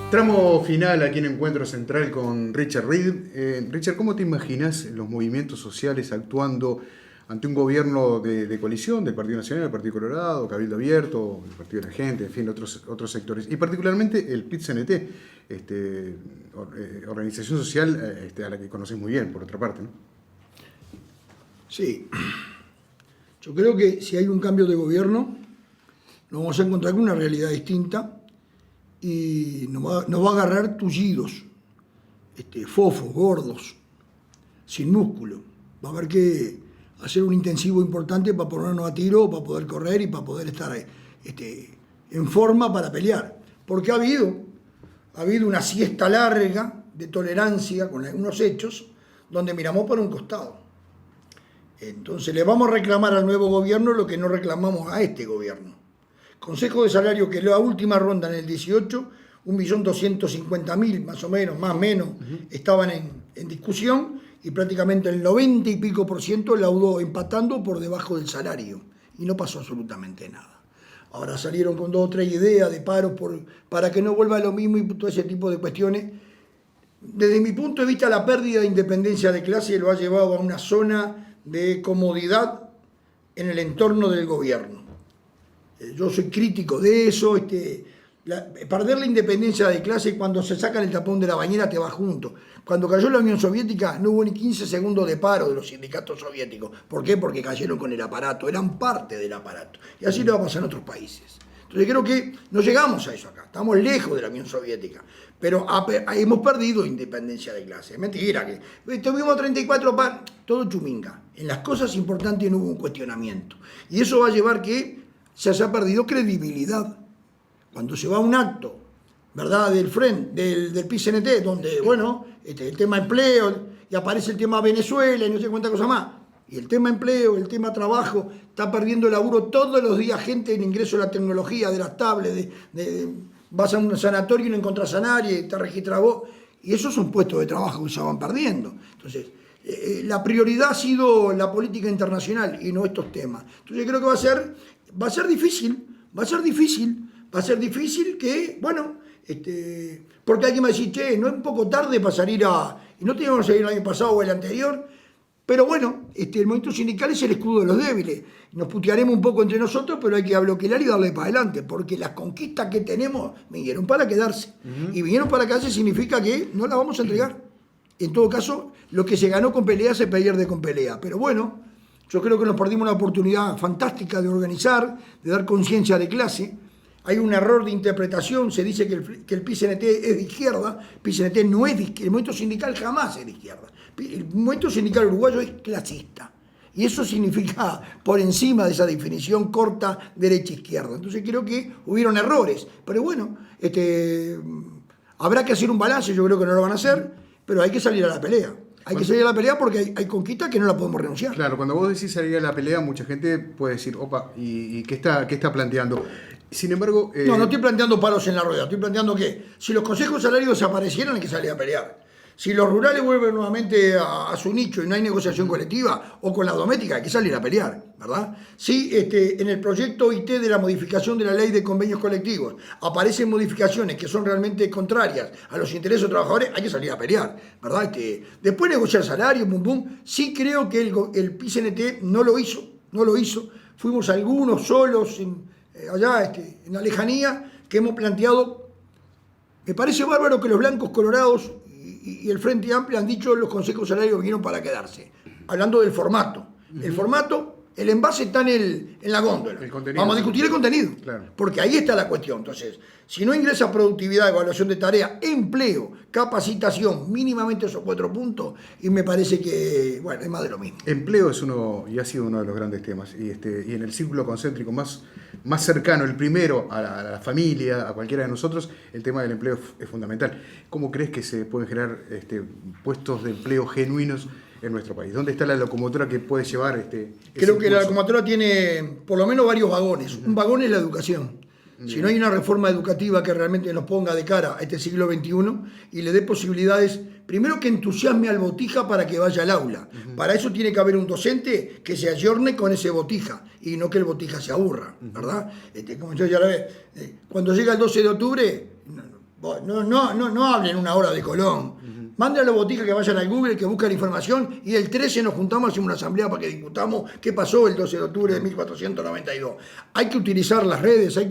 Tramo final aquí en Encuentro Central con Richard Reid. Richard, ¿cómo te imaginas los movimientos sociales actuando ante un gobierno de coalición del Partido Nacional, el Partido Colorado, Cabildo Abierto, el Partido de la Gente, en fin, otros sectores? Y particularmente el PIT-CNT, organización social a la que conoces muy bien, por otra parte, ¿no? Sí. Yo creo que si hay un cambio de gobierno, nos vamos a encontrar con una realidad distinta. Y nos va a agarrar tullidos, fofos, gordos, sin músculo. Va a haber que hacer un intensivo importante para ponernos a tiro, para poder correr y para poder estar en forma para pelear. Porque ha habido una siesta larga de tolerancia con algunos hechos donde miramos para un costado. Entonces le vamos a reclamar al nuevo gobierno lo que no reclamamos a este gobierno. Consejo de salario que la última ronda en el 18, 1.250.000 más o menos, más o menos, estaban en discusión y prácticamente el 90 y pico % laudó empatando por debajo del salario y no pasó absolutamente nada. Ahora salieron con 2 o 3 ideas de paros para que no vuelva lo mismo y todo ese tipo de cuestiones. Desde mi punto de vista, la pérdida de independencia de clase lo ha llevado a una zona de comodidad en el entorno del gobierno. Yo soy crítico de eso, perder la independencia de clase, cuando se sacan el tapón de la bañera te va junto. Cuando cayó la Unión Soviética no hubo ni 15 segundos de paro de los sindicatos soviéticos. ¿Por qué? Porque cayeron con el aparato, eran parte del aparato. Y así le va a pasar en otros países. Entonces creo que no llegamos a eso acá, estamos lejos de la Unión Soviética, pero hemos perdido independencia de clase. Es mentira, que tuvimos 34 todo chuminga. En las cosas importantes no hubo un cuestionamiento. Y eso va a llevar que se haya perdido credibilidad. Cuando se va a un acto, ¿verdad?, del FREN, del PICNT, donde, bueno, el tema empleo, y aparece el tema Venezuela y no sé cuántas cosas más, y el tema empleo, el tema trabajo, está perdiendo laburo todos los días gente en ingreso a la tecnología, de las tablets, vas a un sanatorio y no encontrás a nadie, te registras vos, y esos son puestos de trabajo que se van perdiendo. Entonces, la prioridad ha sido la política internacional y no estos temas. Entonces creo que va a ser difícil que, bueno, porque alguien me va a decir, che, no es un poco tarde para salir y no teníamos que salir el año pasado o el anterior, pero bueno, el movimiento sindical es el escudo de los débiles. Nos putearemos un poco entre nosotros, pero hay que bloquear y darle para adelante, porque las conquistas que tenemos vinieron para quedarse. Y vinieron para quedarse significa que no las vamos a entregar. En todo caso, lo que se ganó con pelea se pierde con pelea. Pero bueno, yo creo que nos perdimos una oportunidad fantástica de organizar, de dar conciencia de clase. Hay un error de interpretación, se dice que el PICNT es de izquierda. PICNT no es de izquierda, el movimiento sindical jamás es de izquierda. El movimiento sindical uruguayo es clasista. Y eso significa, por encima de esa definición corta, derecha-izquierda. Entonces creo que hubieron errores. Pero bueno, habrá que hacer un balance, yo creo que no lo van a hacer, pero hay que salir a la pelea. Hay que salir a la pelea porque hay conquistas que no la podemos renunciar. Claro, cuando vos decís salir a la pelea, mucha gente puede decir, opa, ¿y qué está planteando? Sin embargo... No estoy planteando palos en la rueda, estoy planteando que si los consejos salarios desaparecieran hay que salir a pelear. Si los rurales vuelven nuevamente a su nicho y no hay negociación colectiva, o con la doméstica, hay que salir a pelear, ¿verdad? Si en el proyecto IT de la modificación de la ley de convenios colectivos aparecen modificaciones que son realmente contrarias a los intereses de los trabajadores, hay que salir a pelear, ¿verdad? Después negociar salarios, sí creo que el PICNT no lo hizo. Fuimos algunos solos allá en la lejanía que hemos planteado. Me parece bárbaro que los blancos colorados y el Frente Amplio han dicho los consejos salarios vinieron para quedarse. Hablando del formato. El formato, el envase está en la góndola. Vamos a discutir el contenido. Claro. Porque ahí está la cuestión. Entonces, si no ingresa productividad, evaluación de tarea, empleo, capacitación, mínimamente esos 4 puntos, y me parece que, bueno, es más de lo mismo. Empleo es y ha sido uno de los grandes temas. Y en el círculo concéntrico más cercano, el primero a la familia, a cualquiera de nosotros, el tema del empleo es fundamental. ¿Cómo crees que se pueden generar puestos de empleo genuinos en nuestro país? ¿Dónde está la locomotora que puede llevar Creo que la locomotora tiene por lo menos varios vagones. Un vagón es la educación. Si no hay una reforma educativa que realmente nos ponga de cara a este siglo XXI y le dé posibilidades, primero que entusiasme al botija para que vaya al aula. Para eso tiene que haber un docente que se ayorne con ese botija y no que el botija se aburra, ¿verdad? Como yo ya lo ve, cuando llega el 12 de octubre, no hablen una hora de Colón. Manden a los botijas que vayan al Google, que busquen información, y el 13 nos juntamos, hacemos una asamblea para que discutamos qué pasó el 12 de octubre de 1492. Hay que utilizar las redes, hay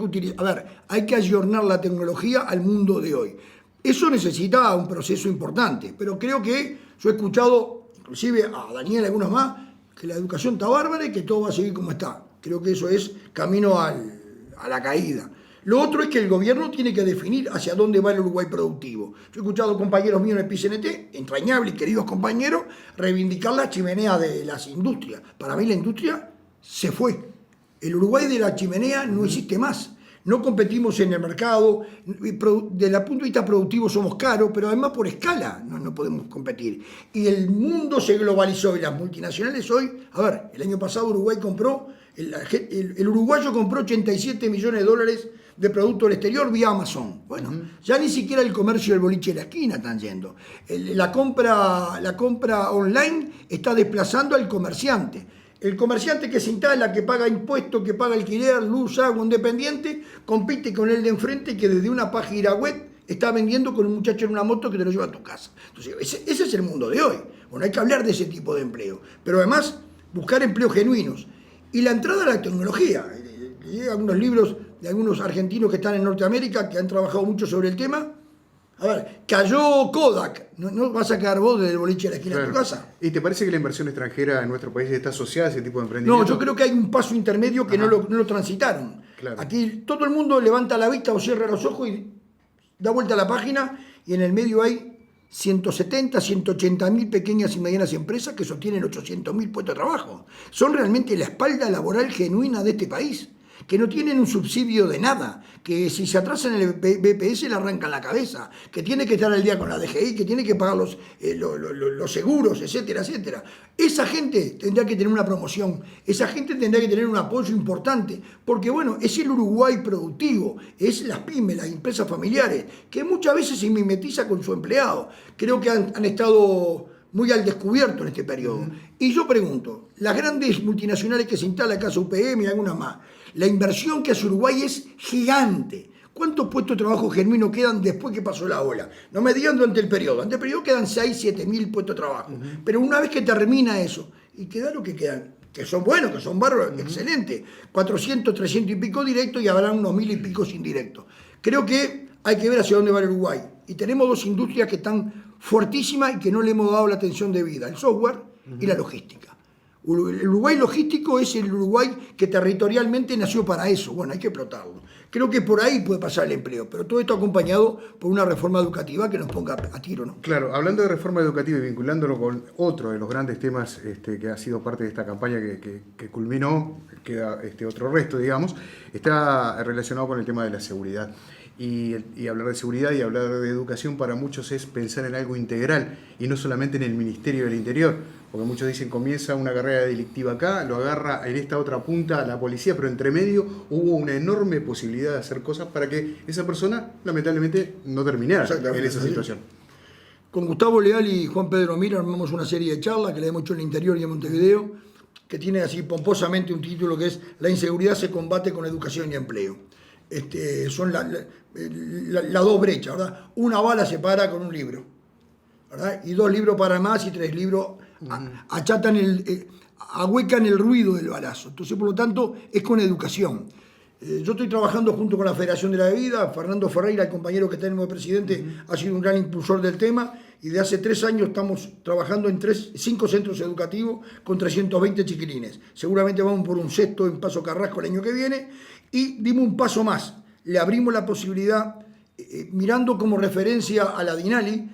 que ayornar la tecnología al mundo de hoy. Eso necesita un proceso importante, pero creo que yo he escuchado, inclusive a Daniel y algunos más, que la educación está bárbara y que todo va a seguir como está. Creo que eso es camino a la caída. Lo otro es que el gobierno tiene que definir hacia dónde va el Uruguay productivo. Yo he escuchado compañeros míos en el PICNT, entrañables y queridos compañeros, reivindicar la chimenea de las industrias. Para mí la industria se fue. El Uruguay de la chimenea no existe más. No competimos en el mercado, desde el punto de vista productivo somos caros, pero además por escala no podemos competir. Y el mundo se globalizó y las multinacionales hoy, el año pasado Uruguay compró, el uruguayo compró 87 millones de dólares de producto al exterior vía Amazon. Bueno, ya ni siquiera el comercio del boliche de la esquina están yendo. La compra online está desplazando al comerciante. El comerciante que se instala, que paga impuestos, que paga alquiler, luz, agua, independiente, compite con el de enfrente que desde una página web está vendiendo con un muchacho en una moto que te lo lleva a tu casa. Entonces, ese es el mundo de hoy. Bueno, hay que hablar de ese tipo de empleo. Pero además, buscar empleos genuinos. Y la entrada a la tecnología. Hay algunos libros de algunos argentinos que están en Norteamérica, que han trabajado mucho sobre el tema. A ver, cayó Kodak, ¿no vas a quedar vos desde el boliche de la esquina de tu casa? ¿Y te parece que la inversión extranjera en nuestro país está asociada a ese tipo de emprendimiento? No, yo creo que hay un paso intermedio que no lo transitaron. Claro. Aquí todo el mundo levanta la vista o cierra los ojos y da vuelta a la página, y en el medio hay 170, 180 mil pequeñas y medianas empresas que sostienen 800 mil puestos de trabajo. Son realmente la espalda laboral genuina de este país, que no tienen un subsidio de nada, que si se atrasan en el BPS le arrancan la cabeza, que tiene que estar al día con la DGI, que tiene que pagar los seguros, etcétera, etcétera. Esa gente tendrá que tener una promoción, esa gente tendrá que tener un apoyo importante, porque bueno, es el Uruguay productivo, es las pymes, las empresas familiares, que muchas veces se mimetiza con su empleado. Creo que han estado muy al descubierto en este periodo. Y yo pregunto, las grandes multinacionales que se instalan acá, UPM y algunas más, la inversión que hace Uruguay es gigante. ¿Cuántos puestos de trabajo genuinos quedan después que pasó la ola? No me digan durante el periodo. Durante el periodo quedan 6, 7 mil puestos de trabajo. Pero una vez que termina eso, y queda lo que quedan, que son buenos, que son bárbaros, excelentes, 400, 300 y pico directos y habrá unos 1000 y pico indirectos. Creo que hay que ver hacia dónde va el Uruguay. Y tenemos dos industrias que están fuertísimas y que no le hemos dado la atención debida, el software y la logística. El Uruguay logístico es el Uruguay que territorialmente nació para eso. Bueno, hay que explotarlo. Creo que por ahí puede pasar el empleo, pero todo esto acompañado por una reforma educativa que nos ponga a tiro, ¿no? Claro, hablando de reforma educativa y vinculándolo con otro de los grandes temas que ha sido parte de esta campaña que culminó, queda otro resto, digamos, está relacionado con el tema de la seguridad. Y hablar de seguridad y hablar de educación para muchos es pensar en algo integral y no solamente en el Ministerio del Interior, porque muchos dicen comienza una carrera delictiva acá, lo agarra en esta otra punta la policía, pero entre medio hubo una enorme posibilidad de hacer cosas para que esa persona lamentablemente no terminara en esa situación. Con Gustavo Leal y Juan Pedro Mira armamos una serie de charlas que le hemos hecho en el interior y en Montevideo, que tiene así pomposamente un título que es La inseguridad se combate con educación y empleo. Son las dos brechas, ¿verdad? Una bala se para con un libro, ¿verdad? Y 2 libros para más y 3 libros achatan ahuecan el ruido del balazo. Entonces, por lo tanto, es con educación. Yo estoy trabajando junto con la Federación de la Bebida. Fernando Ferreira, el compañero que tenemos de presidente, ha sido un gran impulsor del tema, y de hace 3 años estamos trabajando en 5 centros educativos con 320 chiquilines. Seguramente vamos por un 6º en Paso Carrasco el año que viene, y dimos un paso más. Le abrimos la posibilidad, mirando como referencia a la Dinali,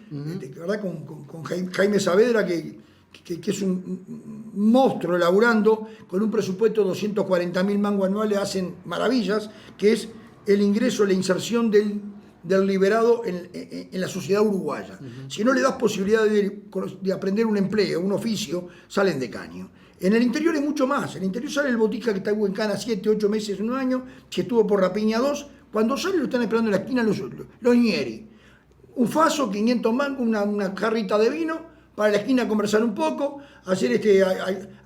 ¿verdad? Con Jaime Saavedra, que es un monstruo laburando, con un presupuesto de 240.000 mangos anuales, hacen maravillas, que es el ingreso, la inserción del liberado en la sociedad uruguaya. Si no le das posibilidad de aprender un empleo, un oficio, salen de caño. En el interior es mucho más. En el interior sale el botija que está en cana 7, 8 meses, 1 año, que estuvo por Rapiña 2. Cuando sale lo están esperando en la esquina los ñeri. Un faso, 500 mangos, una jarrita de vino, para la esquina conversar un poco, hacer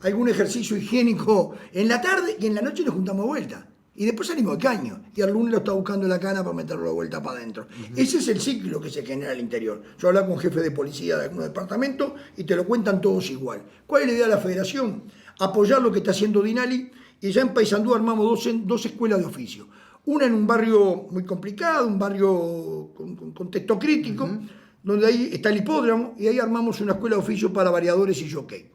algún ejercicio higiénico en la tarde, y en la noche nos juntamos de vuelta. Y después salimos de caño. Y al lunes lo está buscando la cana para meterlo de vuelta para adentro. Ese es el ciclo que se genera al interior. Yo hablaba con jefes de policía de algún departamento y te lo cuentan todos igual. ¿Cuál es la idea de la federación? Apoyar lo que está haciendo Dinali, y ya en Paysandú armamos 2 escuelas de oficio. Una en un barrio muy complicado, un barrio con contexto crítico, donde ahí está el hipódromo, y ahí armamos una escuela de oficio para variadores y jockey.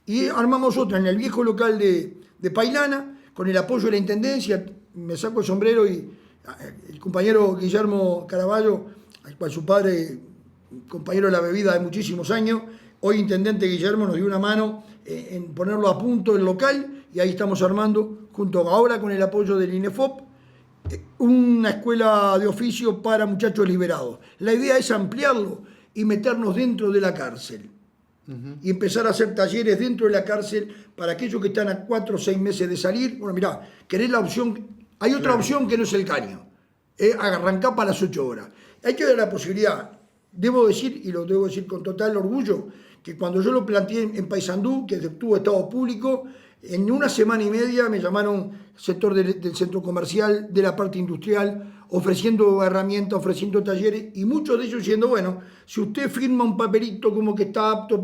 Y armamos otra en el viejo local de Pailana, con el apoyo de la Intendencia. Me saco el sombrero, y el compañero Guillermo Caraballo, al cual su padre, compañero de la bebida de muchísimos años, hoy intendente Guillermo, nos dio una mano en ponerlo a punto el local, y ahí estamos armando, junto ahora con el apoyo del INEFOP, una escuela de oficio para muchachos liberados. La idea es ampliarlo y meternos dentro de la cárcel. Y empezar a hacer talleres dentro de la cárcel para aquellos que están a 4 o 6 meses de salir. Bueno, mirá, querés la opción. Hay otra opción que no es el caño. Arrancar para las 8 horas. Hay que dar la posibilidad. Debo decir, y lo debo decir con total orgullo, que cuando yo lo planteé en Paysandú, que tuvo estado público, en 1 semana y media me llamaron sector del centro comercial, de la parte industrial, ofreciendo herramientas, ofreciendo talleres, y muchos de ellos diciendo, bueno, si usted firma un papelito como que está apto,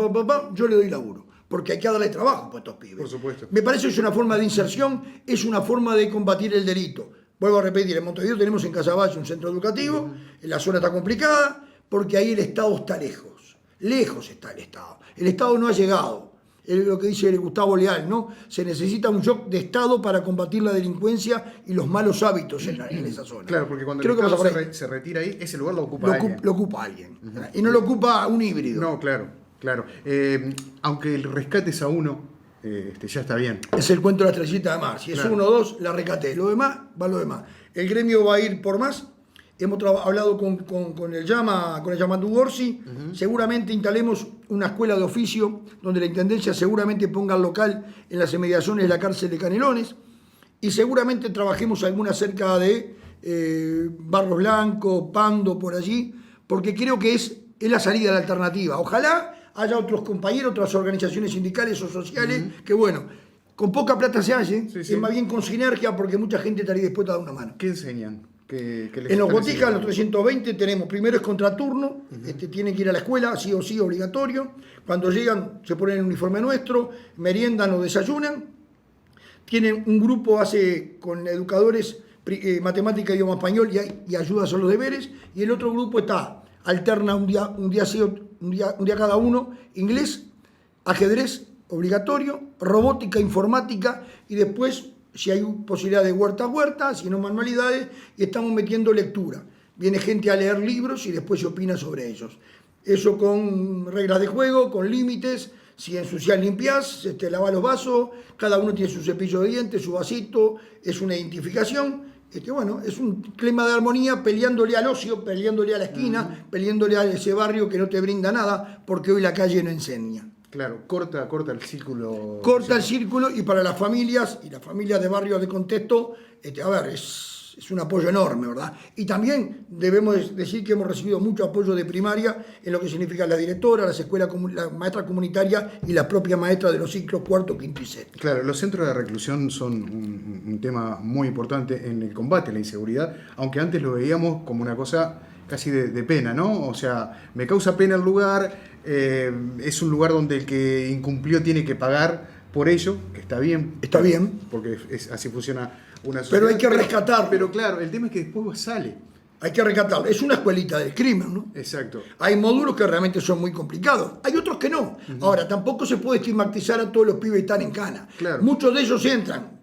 yo le doy laburo, porque hay que darle trabajo a estos pibes. Por supuesto. Me parece que es una forma de inserción, es una forma de combatir el delito. Vuelvo a repetir, en Montevideo tenemos en Casaballe un centro educativo, la zona está complicada, porque ahí el Estado está lejos. Lejos está el Estado. El Estado no ha llegado. Es lo que dice Gustavo Leal, ¿no? Se necesita un shock de Estado para combatir la delincuencia y los malos hábitos en esa zona. Claro, porque cuando el Estado se retira ahí, ese lugar lo ocupa alguien. Lo ocupa alguien. Y no lo ocupa un híbrido. No, claro. Aunque el rescates a uno, ya está bien. Es el cuento de la estrellita de mar. Si es uno o dos, la rescaté. Lo demás, va lo demás. El gremio va a ir por más. Hemos hablado con el Yamandu Gorsi. Seguramente instalemos una escuela de oficio donde la Intendencia seguramente ponga el local en las inmediaciones de la cárcel de Canelones. Y seguramente trabajemos alguna cerca de Barros Blanco, Pando, por allí, porque creo que es la salida, la alternativa. Ojalá haya otros compañeros, otras organizaciones sindicales o sociales, que bueno, con poca plata se halle, es más bien con sinergia, porque mucha gente estaría dispuesta a dar una mano. ¿Qué enseñan? En los boticas, los 320, tenemos, primero es contraturno, tienen que ir a la escuela, sí o sí, obligatorio. Cuando llegan, se ponen el uniforme nuestro, meriendan o desayunan. Tienen un grupo, con educadores, matemática, idioma español y ayuda a hacer los deberes. Y el otro grupo alterna un día cada uno, inglés, ajedrez obligatorio, robótica, informática y después, si hay posibilidad de huerta a huerta, si no manualidades, y estamos metiendo lectura. Viene gente a leer libros y después se opina sobre ellos. Eso con reglas de juego, con límites, si ensucias limpias, lavas los vasos, cada uno tiene su cepillo de dientes, su vasito, es una identificación. Bueno, es un clima de armonía, peleándole al ocio, peleándole a la esquina, peleándole a ese barrio que no te brinda nada, porque hoy la calle no enseña. Claro, corta el círculo. Corta el círculo, y para las familias, y las familias de barrios de contexto, es un apoyo enorme, ¿verdad? Y también debemos decir que hemos recibido mucho apoyo de primaria en lo que significa la directora, las escuelas, la maestra comunitaria y la propia maestra de los ciclos cuarto, quinto y sexto. Claro, los centros de reclusión son un tema muy importante en el combate a la inseguridad, aunque antes lo veíamos como una cosa casi de pena, ¿no? O sea, me causa pena el lugar, es un lugar donde el que incumplió tiene que pagar por ello, que está bien. Está bien. Porque así funciona una sociedad. Pero hay que rescatarlo. Pero claro, el tema es que después sale. Hay que rescatarlo. Es una escuelita del crimen, ¿no? Exacto. Hay módulos que realmente son muy complicados. Hay otros que no. Ahora, tampoco se puede estigmatizar a todos los pibes que están en cana. Claro. Muchos de ellos entran,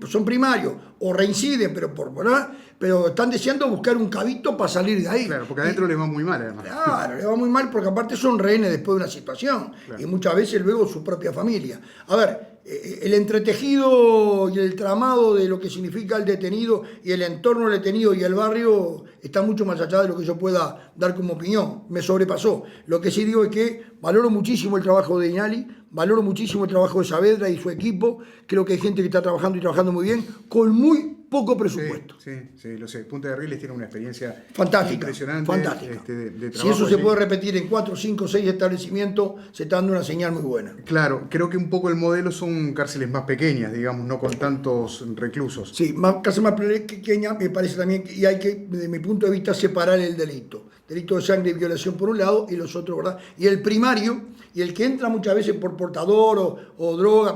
son primarios, o reinciden, pero están deseando buscar un cabito para salir de ahí. Claro, porque adentro les va muy mal, además. Claro, les va muy mal porque aparte son rehenes después de una situación. Claro. Y muchas veces luego su propia familia. A ver, el entretejido y el tramado de lo que significa el detenido y el entorno del detenido y el barrio está mucho más allá de lo que yo pueda dar como opinión. Me sobrepasó. Lo que sí digo es que valoro muchísimo el trabajo de Inali, valoro muchísimo el trabajo de Saavedra y su equipo. Creo que hay gente que está trabajando y trabajando muy bien, con muy poco presupuesto. Sí, lo sé. Punta de Rieles tiene una experiencia fantástica, impresionante. Fantástica. De si eso se puede repetir en 4, 5, 6 establecimientos, se está dando una señal muy buena. Claro, creo que un poco el modelo son cárceles más pequeñas, digamos, no con tantos reclusos. Sí, cárceles más pequeñas me parece también, y hay que, desde mi punto de vista, separar el delito. Delito de sangre y violación por un lado y los otros, ¿verdad? Y el primario, y el que entra muchas veces por portador o droga,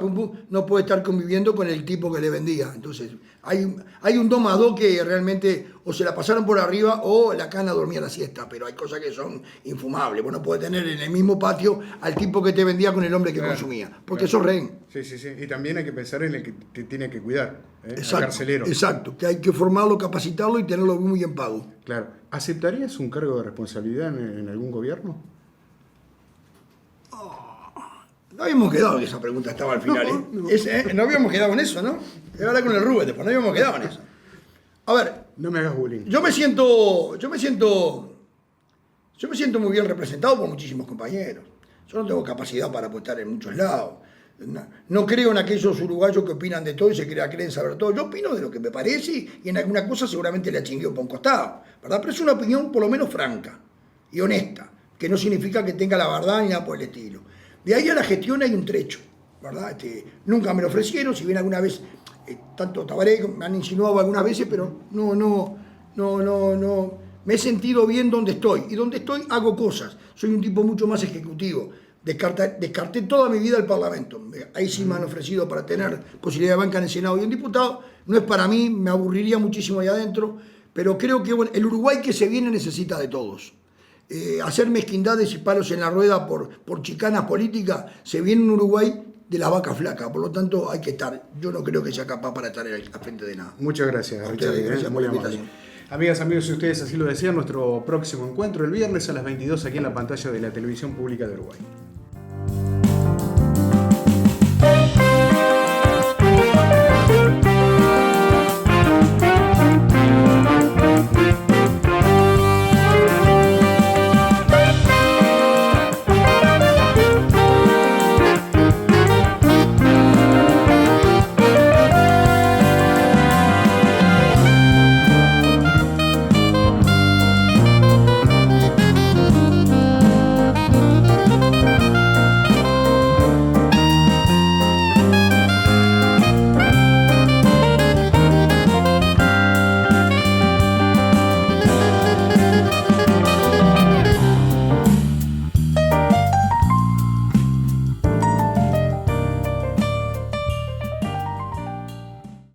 no puede estar conviviendo con el tipo que le vendía. Entonces, hay un 2 más 2 que realmente o se la pasaron por arriba o la cana dormía la siesta, pero hay cosas que son infumables. Vos no podés tener en el mismo patio al tipo que te vendía con el hombre que consumía, porque sos rehén. Sí. Y también hay que pensar en el que te tiene que cuidar, exacto, el carcelero. Exacto, que hay que formarlo, capacitarlo y tenerlo muy en pago. Claro. ¿Aceptarías un cargo de responsabilidad en algún gobierno? No habíamos quedado en esa pregunta, estaba al final. No habíamos quedado en eso, ¿no? Ahora con el Rubén, después no habíamos quedado en eso. A ver. No me hagas bullying. Yo me siento muy bien representado por muchísimos compañeros. Yo no tengo capacidad para estar en muchos lados. No creo en aquellos uruguayos que opinan de todo y se creen saber todo. Yo opino de lo que me parece y en alguna cosa seguramente le achingueo por un costado, ¿verdad? Pero es una opinión por lo menos franca y honesta, que no significa que tenga la verdad ni nada por el estilo. De ahí a la gestión hay un trecho, ¿verdad? Nunca me lo ofrecieron, si bien alguna vez, tanto Tabaré me han insinuado algunas veces, pero no, me he sentido bien donde estoy. Y donde estoy hago cosas. Soy un tipo mucho más ejecutivo. descarté toda mi vida el Parlamento. Ahí sí me han ofrecido para tener posibilidad de banca en el Senado y en diputado. No es para mí, me aburriría muchísimo ahí adentro, pero creo que el Uruguay que se viene necesita de todos. Hacer mezquindades y palos en la rueda por chicanas políticas, se viene un Uruguay de la vaca flaca, por lo tanto hay que estar. Yo no creo que sea capaz para estar al frente de nada. Muchas gracias, Richard. Gracias por la invitación. Amigas, amigos, si ustedes así lo desean, nuestro próximo encuentro el viernes a las 22 aquí en la pantalla de la Televisión Pública de Uruguay.